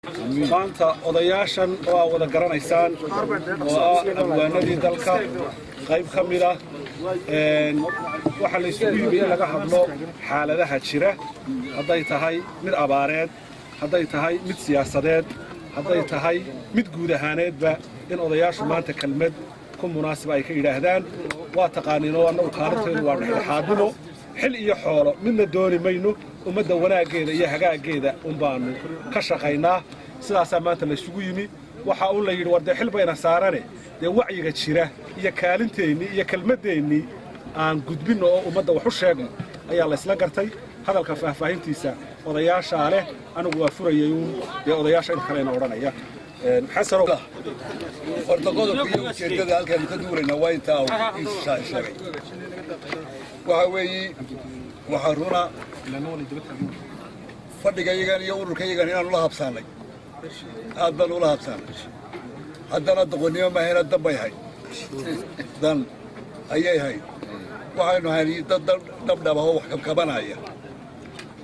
maanta odayaashan waa wada garanaysaan oo abwaanadii dalka qayb ka mid ah waxa la isugu yimi in laga hadlo xaaladaha jira hadday tahay mid abaareed hadday tahay mid siyaasadeed hadday tahay mid guud ahaaneedba in odayaashu maanta kelmad ku munaasaba ay ka yidhaahdaan waa taqaaniinoo annagu kaalinteedu waa dhexdhexaadnimo xil iyo xoolo midna dooni mayno ummadda wanaaggeeda iyo hagaaggeeda un baanu ka shaqaynaa sidaasaa maanta la isugu yimi waxa uu la yidhi war dee xil bayna saarane dee wacyiga jira iyo kaalinteennii iyo kelmaddeennii aan gudbinno oo ummadda wax u sheegno ayaa la isla gartay hadalka faahfaahintiisa odayaashaa leh anigu waa furayay uun dee odayaasha in kalena odhanaya xasano horta qodobka iyo ujeeddada halkaanu ka duulayna waa intaa uu sheegay waxa weeye waxaa runa fadhigayagan iyo ururkayagan inaanu la habsaannay aad baanu ula habsaannay haddana doqonnimo maahayna dan bay hayd dan ayay hayd waxaynu ahayn dad dhabdhaba oo wax kabkabanaya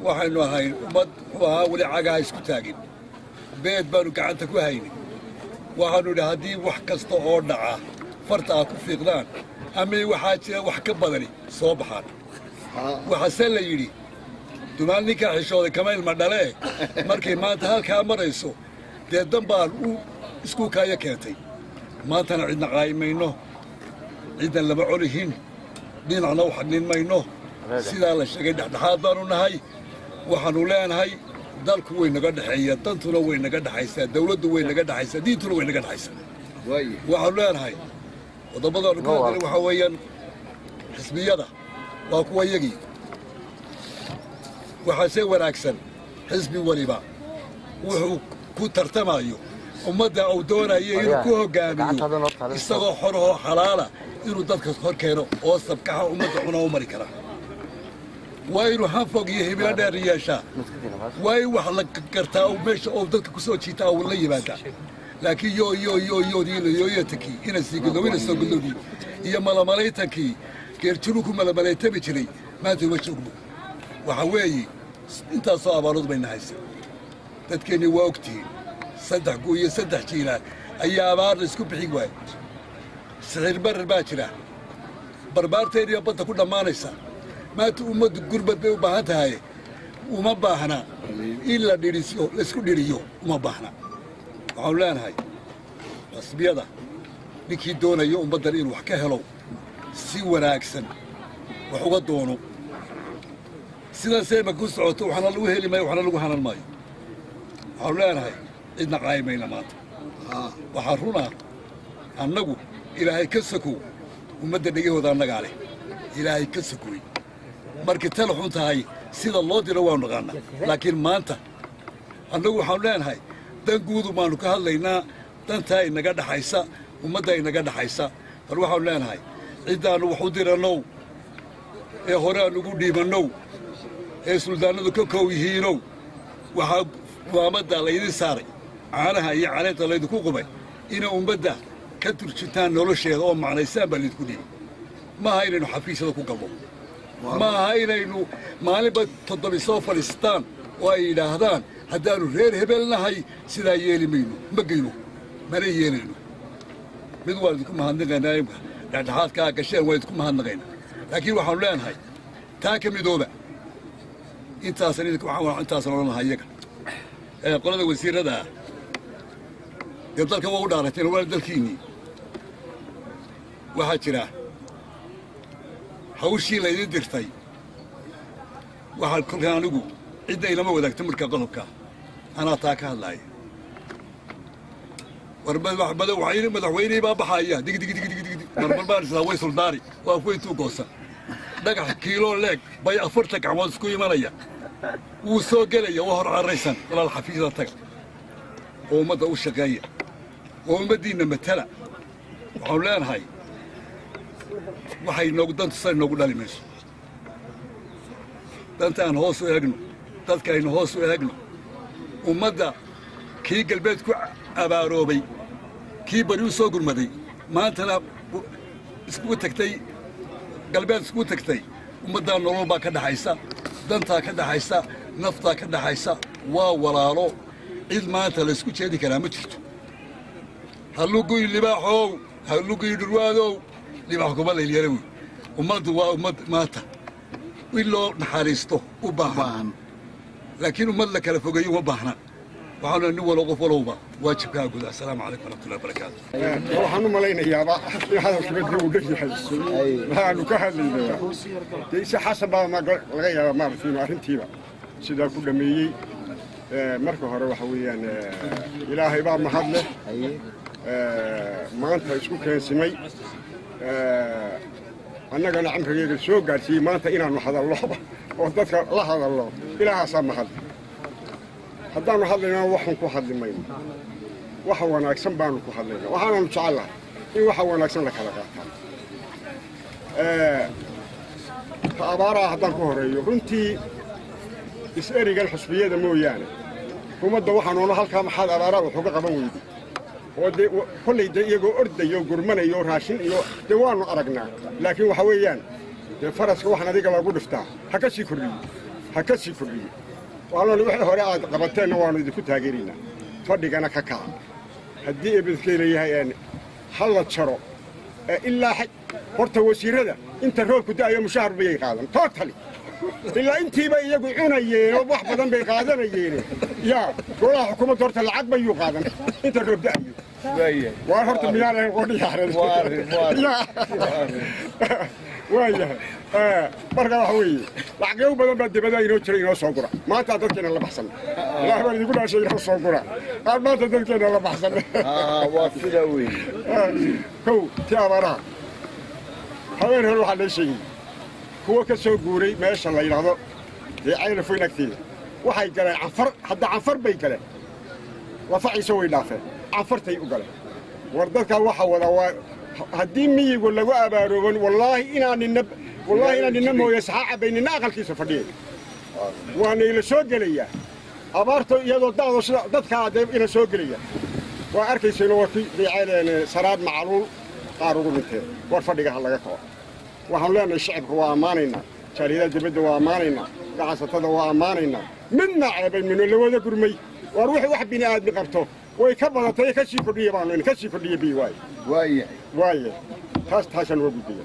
waxaynu ahayn ummad muxuu ahaa weli cagaha isku taagin beed baanu gacanta ku haynin waxaanu idhi haddii wax kasta oo dhaca farta ah ku fiiqdaan ama waxaa jira wax ka badani soo baxaan waxaase la yidhi dumaal ninkaa xishooday kama ilma dhalee markay maanta halkaa marayso dee dan baan u iskuulkaaya keentay maantana cidna qaayimayno cidna lama colihin dhinacna u xagnin mayno sidaa la sheegay dhexdhexaad baanu nahay waxaannu leenahay dalku way naga dhexeeya dantuna way naga dhexaysaa dawladdu way naga dhexaysaa diintuna way naga dhexaysaa waxaannu leenahay qodobbadaannu ka hadlay waxaa weeyaan xisbiyada waa kuwa yagii waxaase wanaagsan xisbi waliba wuxuu ku tartamayo ummadda uu doonayo inuu ku hoggaamiyo isagoo xorahoo xalaala inuu dadka hor keeno oo sabkaxa ummadda cuna u mari karaa waa inuu hanfog iyo hibilo dheer yeeshaa waa in wax la gartaa oo meesha oo dadka ku soo jiitaa oo la yimaadaa laakiin yooyootankii ina sii gudowina soo gudowdii iyo malamalaytankii geerjiruu ku malamalaytami jiray maanta uma joogno waxa weeye intaasoo abaarood bayna haysa dadkeennii waa ogtihiin 3 gu iyo 3 jiilaan ayaa abaar la isku bixin waaya sicir barar baa jira barbaarteediiyo badda ku dhammaanaysa maanta ummaddu gurbad bay u baahan tahay uma baahna in la dhiriyo laisku dhiriyo uma baahna waxaanu leenahay xisbiyada ninkii doonayo ummaddan inuu wax ka helo si wanaagsan wax uga doono sidaasay ma ku socoto waxna lagu heli maayo waxna lagu hanan maayo waxaanu leenahay cidna qaayimayna maanta waxaa runaa annagu ilaahay ka sokow ummadda dhegahooda annagaa leh ilaahay ka sokoy markii tala xun tahay sida loo diro waanu naqaanaa laakiin maanta annagu waxaanu leenahay dan guudu baanu ka hadlaynaa dantaa inaga dhaxaysa ummadda inaga dhaxaysa bal waxaanu leenahay ciddaannu wax u dirannow ee hore aan ugu dhiibannow ee suldaanadu ka koow yihiinow waxaa waamadda laydin saaray caanaha iyo caleenta laydinku qubay inay ummadda ka turjuntaan nolosheeda oo macnaysaan baa laydinku dhiibay maaha inaynu xafiisyada ku galno maaha inaynu maalinba 7 soo fadhiistaan oo ay yidhaahdaan haddaannu reer hebel nahay sidaa yeeli mayno ma geyno mana yeelayno mid waan idinku mahadnaqaynaa dhexdhexaadkaa gasheen waan idinku mahadnaqaynaa laakiin waxaanu leenahay taa ka midooba intaasan odhan lahaa iyaga qolada wasiirrada ah dee dalka waa u dhaarateen waa dalkiinnii waxaa jira hawshii laydin dirtay waxaa kolkaan anigu cidda ilama wadaagta marka qodobka anaa taa ka hadlaaya war madaxweynihii baa baxaaya digdigdigdigdig marmar baan islaa way suldaari waa weyntuu goosan dhagax kiiloo leeg bay 40 gacmood isku imanaya wuu soo gelaya waa hor carraysan walaal xafiisada taga oo ummadda u shaqeeya oo ummaddiinna matala waxaanu leenahay waxay noogu dantu say noogu dhali mayso danta aan hoos u eegno dadka aynu hoos u eegno ummadda kii galbeed ku abaaroobay kii bari u soo gurmaday maantana iskugu tagtay galbeed iskugu tagtay ummaddaa nolol baa ka dhaxaysa dantaa ka dhaxaysa naftaa ka dhaxaysa waa walaalo cid maanta la isku jeedi karaa ma jirto halluguy libaaxow halluguy dhurwaadow libaax kuma laylyara wey ummaddu waa ummad maanta in loo naxariisto u baahan laakiin ummad la kala fogeeyo uma baahna waxaanu nin walo qof walowba waajibkaa guda assalaamu calaykum waraxmatullahi wabarakaatu waxaan u malaynayaaba in hadalkibadda uu dhan yahay waxaanu ka hadlaynayaa dee ise xasan baa laga yaabaa maaragtay inuu arrintiiba sidaa ku dhammeeyey marka hore waxa weeyaan ilaahay baa mahad leh maanta isku keensimay annagana camrigeega soo gaadhsiiyey maanta inaannu hadallo oo dadka la hadallo ilaahaasaa mahad haddaannu hadlaynaa waxun ku hadli mayno waxa wanaagsan baannu ku hadlaynaa waxaanaannu jecellahay in waxa wanaagsan la kala qaataa ta abaaraha haddaan ku horeeyo runtii is-erigan xusbiyada mooyaane xukuumadda waxaanoona halkaa maxaad abaaraha waxuga qaban weyday oo dee kollay dee iyagoo ordayo gurmanayo raashin iyo dee waannu aragnaa laakiin waxa weeyaan dee faraska waxaan adiga lagu dhiftaa ha ka sii kordhiyo waxaanoona wixii hore aad qabateenna waannu idinku taageeraynaa fadhigana ka kaca haddii ebedkay leeyahay ha la jaro ilaa horta wasiirrada inta roobku da'ayo mushahar bayay qaadan tootali ilaa intiiba iyagu cunayeen oo wax badan bay qaadanayeen yaa golaha xukuumadda horta lacag bayuu qaadan inta roob da'ayo waa horta miyaanayn qodhiyaaran waayahay marka waxa weeye lacagyo badan baa dibada inoo jira inoo soo gura maanta dadkeena la baxsan ilaah baan idinku dhaashay inoo soo gura qaar maanta dadkeena la baxsan waa sidaa weeye kow ti abaaraha haween hore waxaa lee sheegay kuwa ka soo guuray meesha la yidhaahdo dee caylafoyn agteeda waxay galeen canfar hadda canfar bay galeen lafaciisa way dhaafeen canfartay u galeen war dadkaa waxa wada waa haddii miyigu lagu abaarooban wallaahi inaan nina mooye saxaa cabbay nina aqalkiisa fadhiyay waana ila soo gelayaa abaarto iyadoo da'do sida dadkaa dee ina soo gelaya waa arkaysayno waa ki deecayleen saraad macaluul qaar ugu dhinteen war fadhiga ha laga kaco waxaanu leenahay shicibka waa ammaanaynaa jaaliyadaha dibadda waa ammaanaynaa ganacsatada waa ammaanaynaa midna ceebay mino lawada gurmay war wixii wax bini aadmi qabto way ka badatay ka sii kordhiya baanu ka sii kordhiya bi waaye taasaan waa gudbiya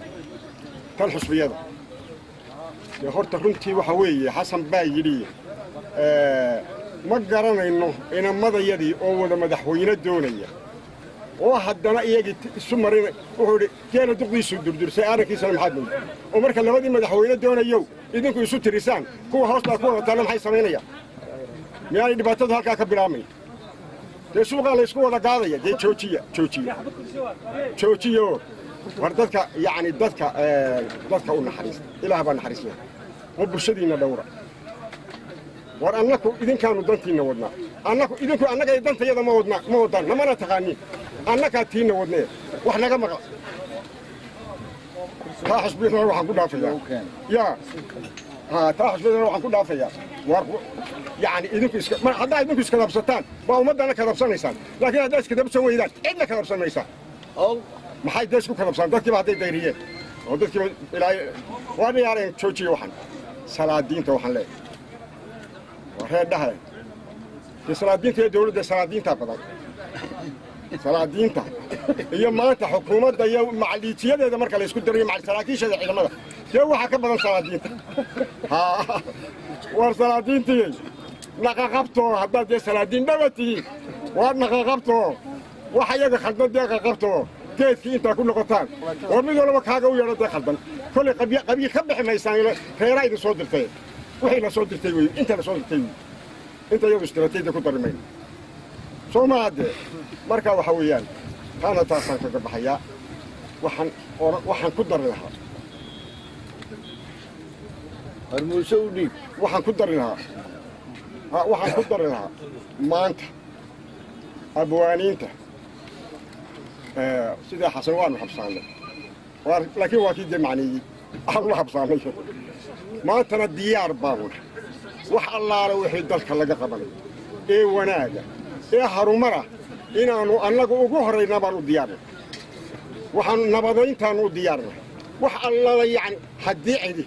tan xusbiyada dee horta runtii waxa weeye xasan baa yidhi ma garanayno inamadayadii oo wada madaxweyne doonaya oo haddana iyagii isu marina wuxuu idhi geela duqdiisuu durdursay arrinkiisana maxaad mooday oo marka labadii madaxweyne doonayow idinku isu tirisaan kuwa hoostaa ku wada taalla maxay samaynayaan miyaanay dhibaatadu halkaa ka bilaabmayn dee suuqaa la isku wada gaadaya dee joojiyo war dadka yacni dadka u naxariista ilaah baa naxariisnaa oo bulshadiinna dhowra war annaku idinkaanu dantiinna wadnaa idinku annaga dantayada ma wadaan namana taqaaniin annagaa tiinna wadnee wax naga maqla taa xusbiyadana waxaan ku dhaafayaa yaa taa xusbiyadana waxaan ku dhaafayaa war يعني إذنكم هذا إذنكم إسكدبستان وأمدنا كدبسانيسان لكن هذا إسكدبسان ويدان عندنا كدبسانيسان أو ما حد ديسكو كدبسان ده كيف هذا دايرية أو ده كيف إلى وأنا يعني شوشي وحن سلادين توحن له وهذا هاي السلادين في دولة السلادين تابدا سلادين تا هي ما حكومة ده يوم مع الليتية ده مركز يسكت دري مع السلاكيش هذا على ماذا يوم حكم بدل سلادين ها والسلادين تي نقاقبتو هذا دي سلادين دلوقتي ونقاقبتو وحياة خلدنا دي نقاقبتو كيف أنت كل قطان ومن ولا مكاجو يلا دي خلدنا كل قبي خبح ما يساني خيراي دي صوت الفيل وحين صوت التوي أنت صوت التوي أنت يوم استراتيجية كنت رمين سو ما عاد مركا وحويان أنا تاسان كبحياء وحن كدر لها المسؤولين وحن كدر لها ما أنت أبوانينته سيدي حسن وأنا حبسان له لكن واكيد معني الله حبسان له ما أنت الديار باور وح الله لو يحيد ذلك اللي قبله إيه وناجا إيه هرمرة إنا أنك أجوهر نبرو ديارنا وحن نبضين تانو ديارنا وح الله يعني حدي عدي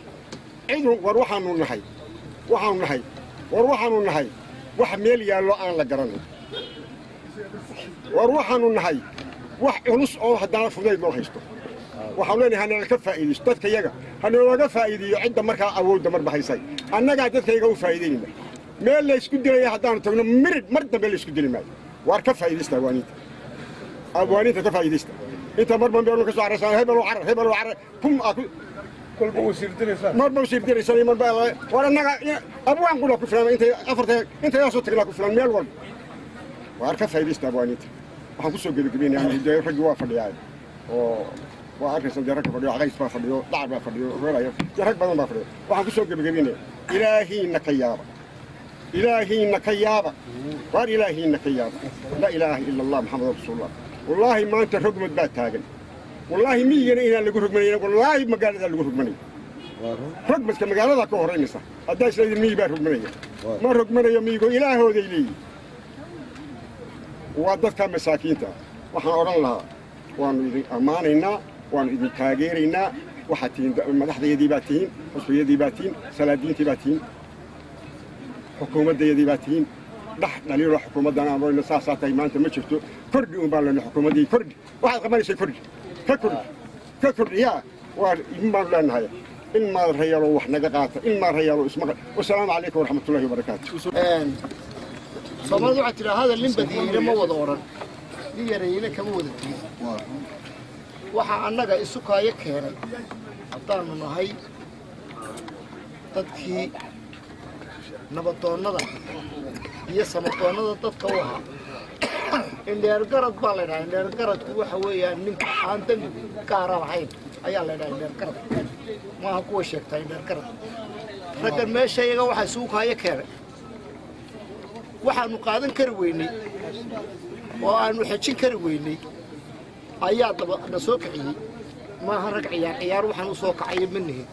عدو وروحنا النهي وروحنا النهي وحميل يا الله أنا لقرني وروحنا النهاي ونص أو هدنا فضيل ما هيستو وحولنا هنا الكفة إيدي استاد كيجا هنا الكفة إيدي عند مركا أول دمر بحيساي أنا قاعد كيجا وفايدين ما اللي يسكت لي هدنا تقول مرد ما اللي يسكت لي ماي واركفة إيدي استوانيت أبوانيت كفة إيدي است أنت مرة بيقولوا كسر عرسان هبلوا عر كم أكو كل بوسير دريسان مرة بوسير دريسان مرة بقى وأنا أبوان كلها كفلان أنت أفرت أنت يا صوت كلها كفلان ميل ول واركفة إيدي است أبوانيت وحكوسو جبين يعني ده رجوا فدياي وعارف سجارك فديو عايز فديو ضعب فديو ولا جرك بدل ما فديو وحكوسو جبين إلهي إنك يابا وإلهي إنك يابا لا إله إلا الله محمد رسول الله والله ما أنت رقمت بات تاجن والله مين إلى اللي يقول رقمني والله ما قال اللي يقول رقمني رقمت كم قال هذا كهرين نسا أداش لي مي بات رقمني ما رقمني يوم يقول إله هو ذي وعدت كم مساكين تا وحنا أوران لها وان أمانينا وان تاجرينا وحتين مدح يدي باتين وصل يدي باتين سلادين تباتين حكومة يدي باتين نحن نلير حكومة دنا أمرنا ساسات إيمان تمشيتو كرد ومبالنا حكومة دي كرد واحد كمان يصير كرد يا وإما لنا هاي إما رهيالو وحنا قاعد إما رهيالو اسمه والسلام عليكم ورحمة الله وبركاته. فما دعت هذا اللي بدي لما وضورا ليرينا كم ودتي waxa annaga isu kaaya keenay haddaanu nahay dadkii nabadoonnada iyo samatoonnada dadka u ahaa indheergarad baa laydhaha indheergaradku waxa weeyaan ninka aan dembi gaara lahayn ayaa laydhaha indheergarad maaha kuwa sheegtaa indheergarad raggan meesha iyaga waxa isugu kaaya keenay waxaanu qaadan kari weynay oo aanu xejin kari weynay ayaa daba na soo kiciyay maaha rag ciyaar waxaan u soo kacay minnihi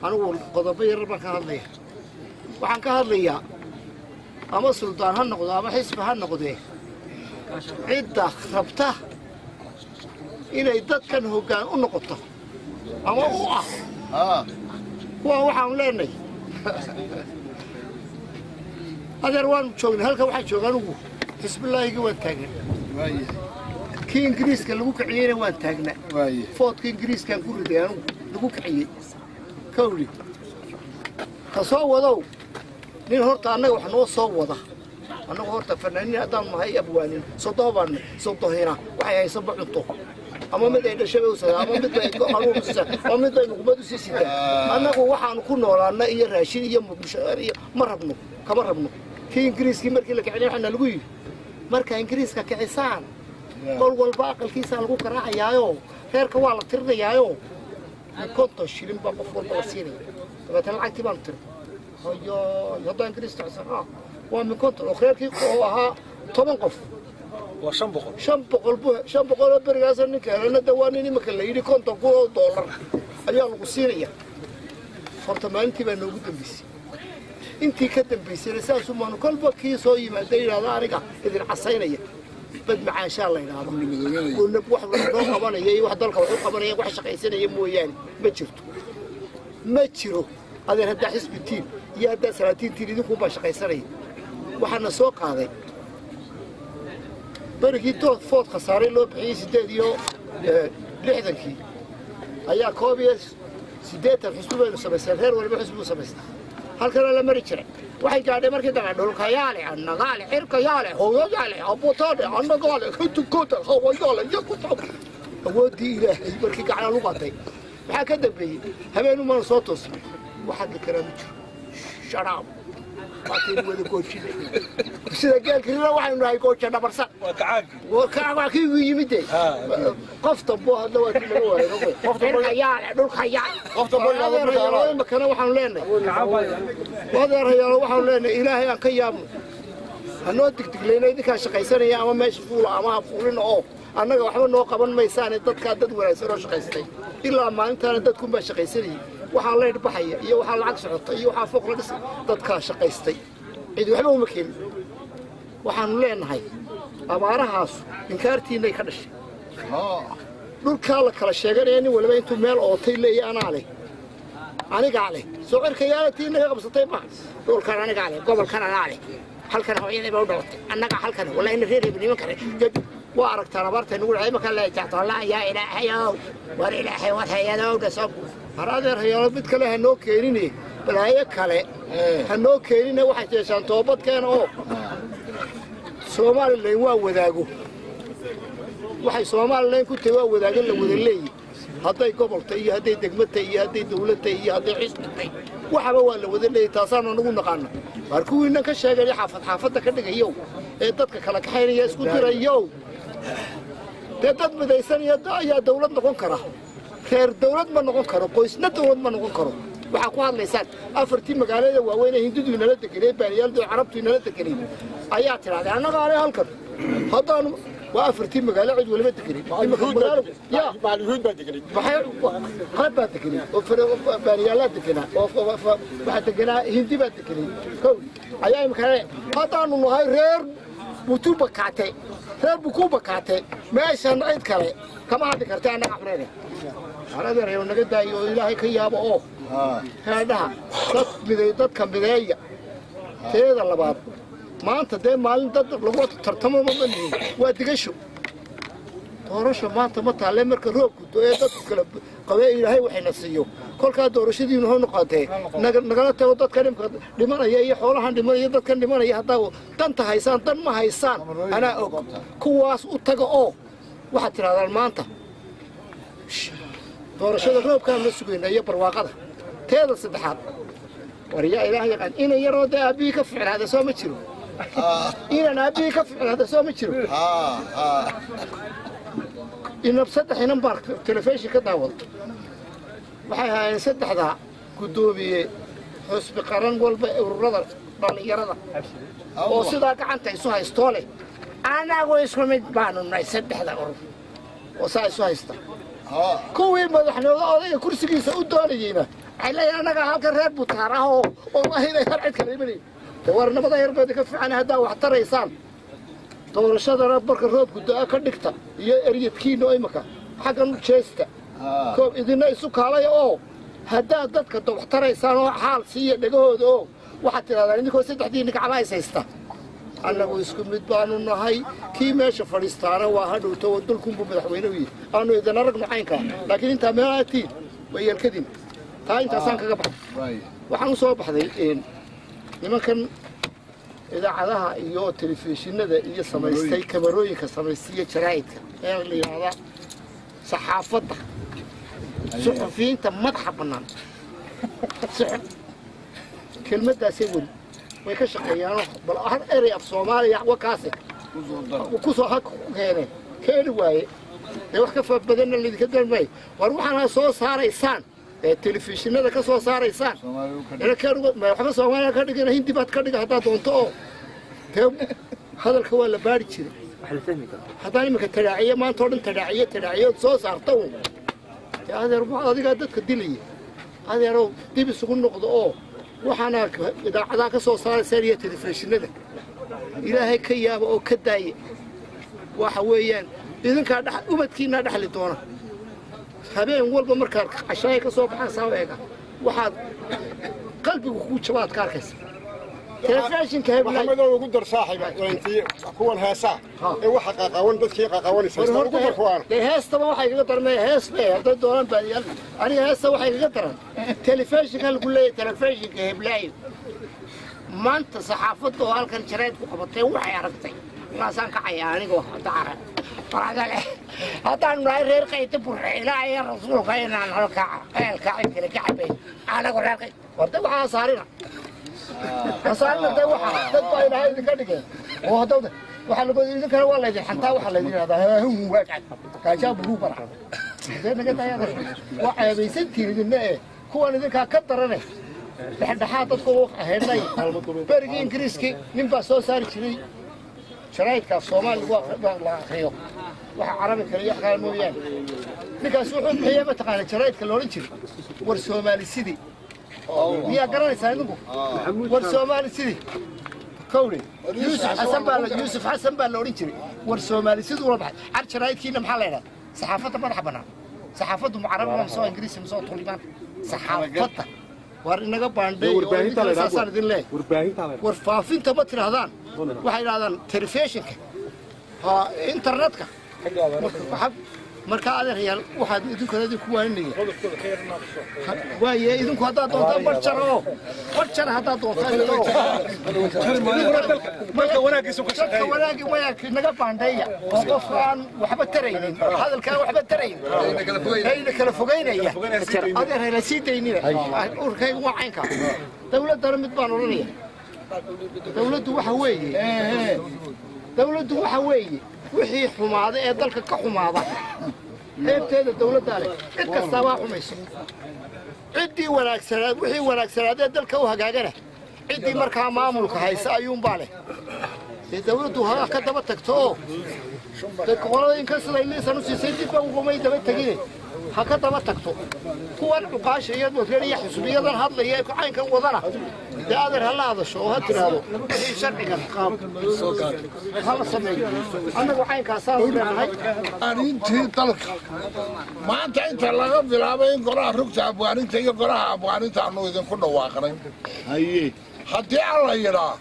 anigu qodobo yar baan ka hadlaya waxaan ka hadlayaa ama suldaan ha noqdo ama xisbi ha noqdee cidda rabta inay dadkan hoggaan u noqoto ama u ah kuwa waxaan leenahay adeer waan joognay halka waxaa jooga anigu xisbillaahigi waan taagan kii ingiriiska lagu kiciyeyna waan taagnaa foodka ingiriiskaan ku riday anigu lagu kiciyey kawli ka soo wadow nin horta annaga wax noo soo wada annagu horta fanaaniin haddaan nahay abwaanin sodohina waxay haysanba cunto ama mid ay dhashay ama mid ay aluusa ama mid ay nuqmad u siisita annagu waxaanu ku noolaana iyo raashin iyo mushaar iyo ma rabno kama rabno kii ingiriiskii markii la kiciyey waxna lagu yiri marka ingiriiska kicisaan qol walba aqalkiisa lagu qaraaxayaayo heerka waa la tirinayaayo konto shilin baa qof walba la siinaya dabeetana lacagtii baan tirin hayo haddaan ingiriis tacsanaa waa min konto oo kheerkii oo ahaa 10 qof waa 500 oo berigaas ninka helana dawaanini marka la yiri $50 ayaa lagu siinaya horta maalintii baa noogu dambeysay intii ka dambeysay saas u maanu kolba kii soo yimaada yiraahdo aniga idin casaynaya bad macaan sha Allah yiraahdo oo wax loo qabanayay wax dalka wax u qabanayay wax shaqaysanayay mooyaan ma jiro adeer hadda xisbitiin iyo hadda salaatiin idinku ba shaqaysanay waxana soo qaaday barigii dood food khasaaray loo bixiyay 8 iyo 60kii ayaa koobiya 8 xisbi baynu samaysay reer walba xisbi u samaysay halkan la mari jiray waxay gaadhay markii dambe dhulka yaale annagaale xirka yaale hooyo yaale abootaade annagaale kutukota hawayale yakutab awoodii ilaahay markii gacan lagu qatay waxa ka dambeeyay habeenu ma soo toosay waxa la karaamo sharaab laakiin wada goofi sida geelkina waxaynu nahay gooja dhabarsan waa kacaagi yimid qofta boo hadda waa laga wareego qofta yaale dhulka yaale qofta boo ma kana waxaan leenahay wadaarayaal waxaan leenahay ilaahay aan ka yaabno hanoo digdigleynay idinka shaqaysanaya ama meesha fuul ama fuulin oo annaga waxba noo qaban maysaan dadka dad wanaagsan oo shaqaystay ilaa maalintaana dadku ma shaqaysanayay waxaan leeyahay baxaya iyo waxaan lacag socota iyo waxaan fooq la dhisay dadka shaqaystay cid waxba uma keenin waxaan leenahay abaarahaas inkaartiinay ka dhashay dhulka la kala sheeganaya nin walba intuu meel ootay leeyahay aniga ale soo cirkayaalatii naga qabsatay ma dhulkan aniga ale gobolkan aniga ale halkan hooyadii baa u dhalatay annaga halkan wala in reer ibniman kale waa aragtaan abaarta nagu dhacay marka la jacto allah yaa ilaahayow war ilaahay war hayadow dasab haradeer hayadow mid kale ha noo keenine balaayo kale ha noo keenine waxay jeeshaan toobadkeen oo Soomaaliland waa wadaago waxay Soomaaliland ku tahay waa wadaagan la wada leeyahay hadday gobolta iyo hadday degmada iyo hadday dawladda iyo hadday xisbita waxaba waa la wada leeyahay taasaan anagu naqaan markuwiina ka sheegay xaafadda ka dhigayo ee dadka kala kaxaynaya isku dirayo dad midaysan iyo ayaa dawlad noqon kara reer dawlad ma noqon karo qoysna dawlad ma noqon karo waxa ku hadlaysaan afartii magaalada waaweyn ee hindidu inala deganay baariyaaldu carabtu inala deganay ayaa tiraahday annaga aan halkan haddaan waa afartii magaalo cid waliba deganay ya macluumaad baa deganay waxay baa deganay oo baariyaalada deganaa oo waxa deganaa hindi baa deganay kow ayaa imka haddaanu nahay reer butuba kaate reer bukuba kaate meeshan cid kale kama hadli kartaa annaga xureenay haradeer ayaa naga daayo ilaahay ka yaabo oo هذا dadka mideeya teeda labaad maanta de maalin dad lagu tartamo ma baniin waa digasho doorasho maanta ma taale marka roobku ee dadku kala qabay ilaahay waxayna siiyo kolka doorashadiinu hoo noqotay nagala tago dadka dhimanaya iyo xoolahan dhimanaya dadka dhimanaya hadaa danta haysaan dan ma haysaan ana og kuwaas u tago oo waxa tiraadaan maanta doorashada roobkaan la sugeynaa barwaaqada teeda saddexaad wariya ilaahay yaqaan inay yaroo de aabii ka ficnaada soo ma jiro inaan aabii ka ficnaada soo ma jiro inab saddex inan baa telefishin ka daawado waxay ahaayeen saddexda gudoomiye xusbi qaran walba ururada dhalinyarada oo sidaa gacanta isu haystoo leh anagu isku mid baanu nahay saddexda urur oo saa isu haysta kuwii madaxnimada odayga kursigiisa u doonayeyna على أنا قاعد الرب بتعراه والله إذا كان كلامي ورنا بدأ يربط كف عن هذا واحترى يسال طور الشجرة ربك الرب قد أكدكتا يريد كينو أي مكان حاجة نشيستا كم إذا نيسوك على أو هذا ضدك تو واحترى يسال حال سيء لجهود أو وحتى هذا عندك وسيد تحدينك على يسيستا أنا ويسكم متبان إنه هاي كي ماشى فلسطين واحد وتودلكم بمدحوينوي أنا إذا نرجع معينك لكن أنت ما أتي ويا الكذب هاي تاسان كجبر وحنا صوب حذي nimankan idaacadaha iyo telefishinada iyo samaystay kamarooyinka samaystay jaraa'idka ee la yiraahdo saxaafadda suxufiyiinta madaxa bannaan kelmadaasi way ka shaqeeyaan bal ahad eray af Soomaaliya wakaasi ku soo hak keenay waaye ee wax ka badan la idinka dalmay war waxana soo saaraysaan telefishinada ka soo saaraysaan ina ka ma waxba Soomaaliya ka dhigana hindi baad ka dhiga hadaa doonto oo hadalka waa la baari jiray waxa la fahmi karaa hadaa imika taraaciye maanta oo dhan taraaciye soo saarto adeer adiga dadka dilay adeero dib isugu noqdo oo waxana idaacadaha ka soo saaraysaan iyo telefishinada ilaahay ka yaabo oo ka daayay waxa weeyaan idinka ubadkiina dhaxli doona habeen walba markaa cashaay ka soo baxaan saaweega waxaad qalbigu ku jawaad ka arkaysa telefishinka maxamedow ugu dar saaxiiba intii kuwan heesa ee waxa qaqawan dadkii qaqawanaysa ugu dar kuwan heestaba waxay kaga darmay hees bay haday doonaan baadiyal aniga heesta waxay kaga daran telefishinka lagu leeyahay telefishinka heblaayo maanta saxaafadda oo halkan jarayd ku qabatay waxay aragtay raasaan ka cayaaniga wax daara فرادله هذا نهاية قيد بريلا يا رسول كائن عن الكعب كعبين أنا أقول لك وده صارنا صارنا ده ده إلى هاي ذكرك وهذا وحنا قلنا إذا كان والله إذا حنتا وحلا هذا هم واقع كجاب روبرا ده نقول يا أخي واحد بيسنتي لنا هو أنا ذكر كترنا لحد حاطط قوة هناي برجع إنجليزي نبى صار شيء شرايط كالصومال لا خيو waxa carabi kale iyo xaqal mooyaan ninkaas wuxuu bixiyay mataqaana sharaydka loo injir war Soomaali sidii miya garanaysaa idinku war Soomaali sidii kowri Yusuf Xasan baa loo injiray war Soomaali sidii wada baxay ar sharaydkiina maxaa la yiraahdaa saxaafadda madax banaan saxaafaddu mucarab ma soo ingiriisi ma soo tulimaan saxaafadda war inaga baandhay oo idin leey war faafinta ma tirahdaan waxay yiraahdaan telefishinka internetka marka adeeryaal waxaad idinkoodii ku waanayeen waaye idinku hadda doontaan barjar hadda doontaan marka wanaagiisu ka shaqeeyo wanaagi naga baandhaya oo qof aan waxba taraynin hadalka waxba tarayn ayna kala fogeynaya adeer la sii daynina urkaygu waa caynka dawladda mid baan oranaya dawladdu waxa weeye wixii xumaada ee dalka ka xumaada heebteeda dawladda leh cid kasta waa xumayso ciddii wanaagsanaa wixii wanaagsanaa dalka u hagaagana ciddii markaa maamulka haysa ayuun baa leh dawladdu ha ka daba tagto dadka qolooyinka sida inaysan u siisay dib baa ugu daba tagin ha ka daba tagto kuwan uqaasha iyo wadkariya xisbiyadan hadlaya ku caynkan wadana daadir hala hadasho oo ha tiraado wixii sharciga qaab soo gaar hala sameeyo anagu caynkaas aan u leeyahay arintii dalka maanta inta laga bilaabay in goraha rugta abwaaninta iyo goraha abwaaninta aanu idinku dhawaaqnay haye haddii alla yidhaa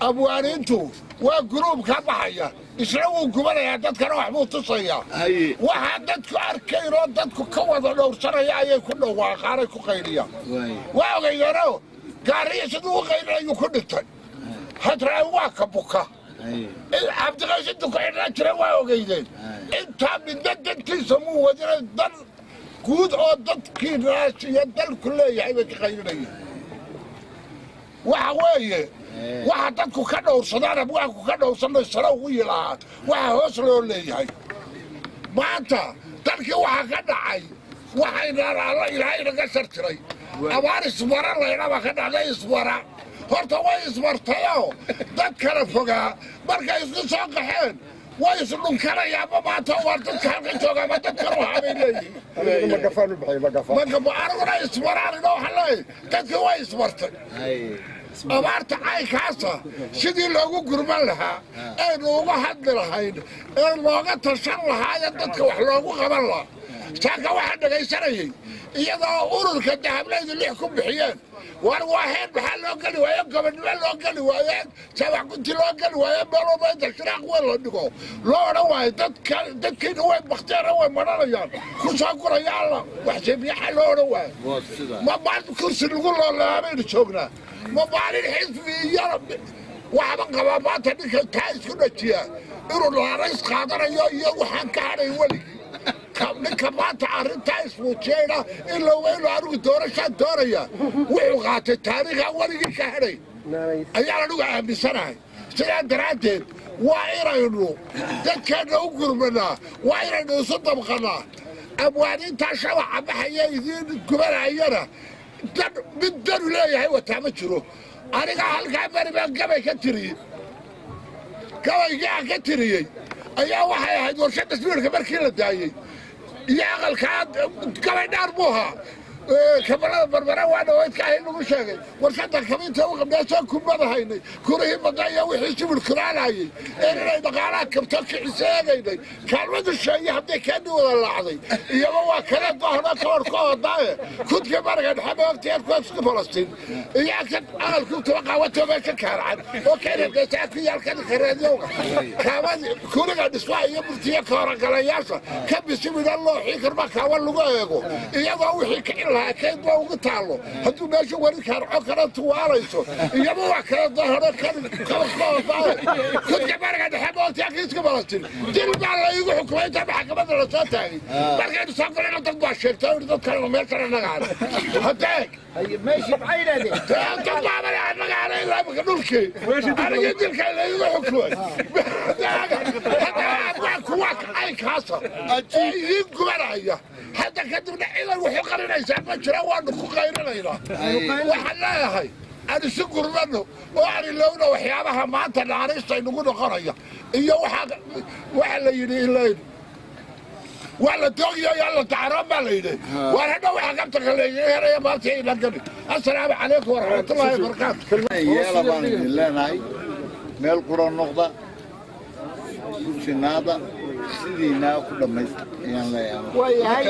abwaanintu waa guruub ka baxaya isla wuu gubanayaa dadkana wax buu tusayaa waxaa dadku arkaynoo dadku ka wada dhowrsanaya ayay ku dhawaaqaanay ku qaydhiyaan waa ogaydeeno gaariya siduu u qaydhayuu ku dhintay hadraan waa ka buka cabdiqays intuu ka xidhnaan jiray waa ogaydeen intaa midna dantiisa muu wadina dan guud oo dadkii naas iyo dalku leeyahay bay ka qaydhinayeen waxa weeye waxa dadku ka dhowrsadaan abwaanku ka dhowrsanay sare ugu yilahaa waxa hoos loo leeyahay maanta dalkii waxa ka dhacay waxayna alla ilaahay naga shar jiray abaar ismara laydhaba ka dhacday ismara horta way ismartayoo dad kala fogaa markay isku soo qaxeen way isdhunkanayaanba maanta waa dadka halka jooga ma dad kale waxaa bay leeyihiin aniguna ismaraan inoo halay dadkii way ismartay abaarta caynkaasa sidii loogu gurman lahaa aynu uga hadli lahayn ee looga tashan lahaayo dadka wax loogu qaban lahaa saaka waxaa dhegaysanayay iyadoo ururka dahablaydu 6 ku bixiyeen war waaheed maxaa loo geli waaye gobonnimo loo geli waaye sabax gunti loo geli waaye meelooba inta shiraaq weyn la dhigo loo odhan waayo dadkiina way bakteera way madhanayaan ku soo guraya alla waxsebiyaxa loo odhan waayo ma maalin kursi lagu loolaabaynu joognaa ma maalin xisbiyara waxba qabaa maanta ninka taa isku dhajiya inuu laarays qaadanayo iyo waxaan ka hadhay weligii ninka maanta arrintaa ismuujiyeyna in la weyno anigu doorashaan doonaya wuxuu qaatay taariikha weligii ka hadhay ayaan anigu aaminsanahay sidaa daraaddeed waa inaynu dadkeenna u gurmanaa waa inaynu isu dabqannaa abwaaniintaa shabaca baxaya idiin gubanayana mid danu leeyahay wataa ma jiro aniga halkaa beri baan gabay ka tiriyey gabaygii aan ka tiriyey ayaa waxay ahayd warshadda sbiirka markii la daayey iyo aqalkaa gabay dhaar buu ahaa kabalada barbara waa dhawaydka ahay lagu sheegay warshadda kabinta u qabnaasoo kumadahaynay kurihii badaya wixii sibir kuraanayay inay dhaqaalaha kabto kicisa eegaynay kaalmadu sheeye hadday kaani wada laacday iyaba waa kale dohno kawar ka hodaaye kudka baraga dhexe waqtigeed kuwaska falastiin iyo agtan aqalkii tabaqaawato meesha kaaracan oo keenadaysaa ku yaalkani kareedyowga kaamadi kuriga dhiswaha iyo murtiya kawaragalayaasha ka bisimida looxii karma kaawan lagu eego iyagoo wixii kicin lahaa kayd baa ugu taallo hadduu meesha wari kaarco kala tuwaalayso iyaba waa kala dohno kawarkahodaaye kudka baraga dhexe waqtigeedka falastiin dil baa la iigu xukumay inta maxkamadda la soo taagay markaynu soo galina dad baa sheegtay dadkana meeshana nagaan hadeeg ماشي بعينه تطلع من المقالة إلا بقدولكي أنا قلت لك اللي يضحكوا هذا أبغى كواك أي خاصة يبقوا معايا هذا كتبنا إلى وحقر الإنسان ما ترى وأنه غيرنا إلى وحلاها هاي أنا شكر منه وأنا اللون وحيابها ما أنت العريس نقول قرية إيه وحلا يلي ولا توقيا يلا تعرف علينا وانا وحقبتك اللي ما تي لقني السلام عليكم ورحمه الله وبركاته يلا بان الله ناي مeel quran noqda bulshada sidina ku dhameeyay ayaan leeyahay